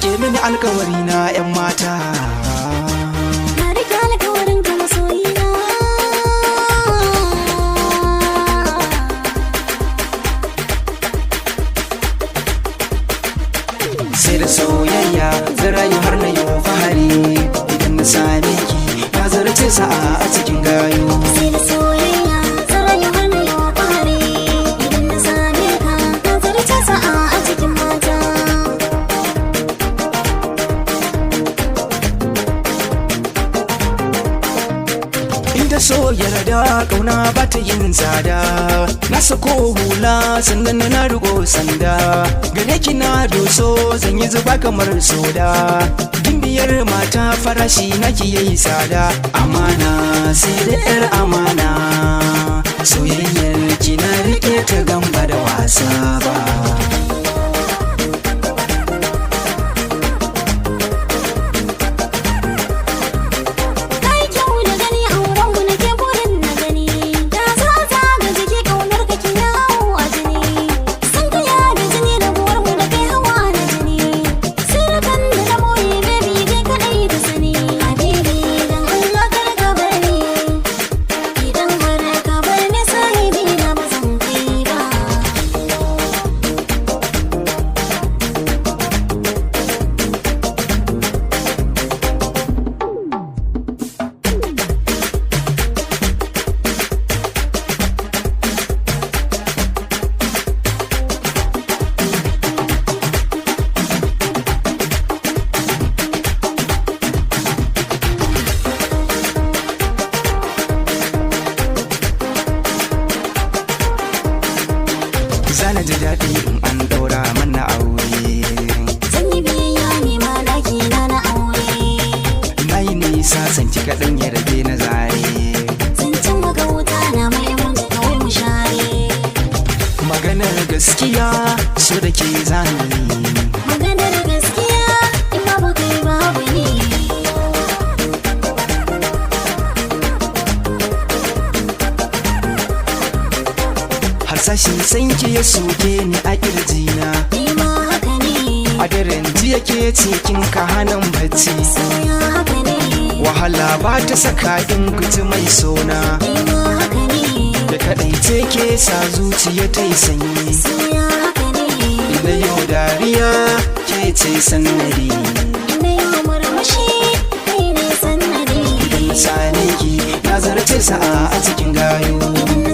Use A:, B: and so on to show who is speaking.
A: rike mini alkawari na 'yan mata.
B: Na rike alkawarin ka masoyina.
A: Sai da soyayya zan rayu har na yi fahari. Idan na same ki na zarce sa'a a cikin gayo.
B: Sai da soyayya zan rayu har na yi fahari. Idan na same ka na zarce sa'a a cikin mata.
A: Inda so yarda kauna ba ta yin tsada. Na sako hula sannan na rigo sanda. Gare ki na doso zan yi zuba kamar soda. Gimbiyar mata farashi naki yayi tsada. Amana sai da 'yar amana. Soyayyar ki na rike ta gamba da wasa ba. Zana ji daɗi in an ɗaura mana aure.
B: Zan yi biyayya ne ma ɗaki na na aure.
A: Na yi nisa sanki kaɗan ya rage na zare.
B: Zancen magauta na mai mun kawai mu share.
A: Maganar gaskiya so da ke zani.
B: Maganar gaskiya in babu kai babu ni.
A: Harsashin sanki ya soke ni a ƙirjina.
B: Ni ma haka ne.
A: A daren jiya ke cikin kahanan bacci.
B: Soya haka ne.
A: Wahala ba ta saka in guji mai sona.
B: Ni ma haka ne.
A: Da kaɗai ce ke sa zuciya ta yi sanyi.
B: Soya haka ne.
A: Ina yau dariya ke ce sannadi.
B: Ina yau murmushi kai ne sannadi.
A: Idan na same ki na zarce sa'a a cikin gayo.
B: Idan na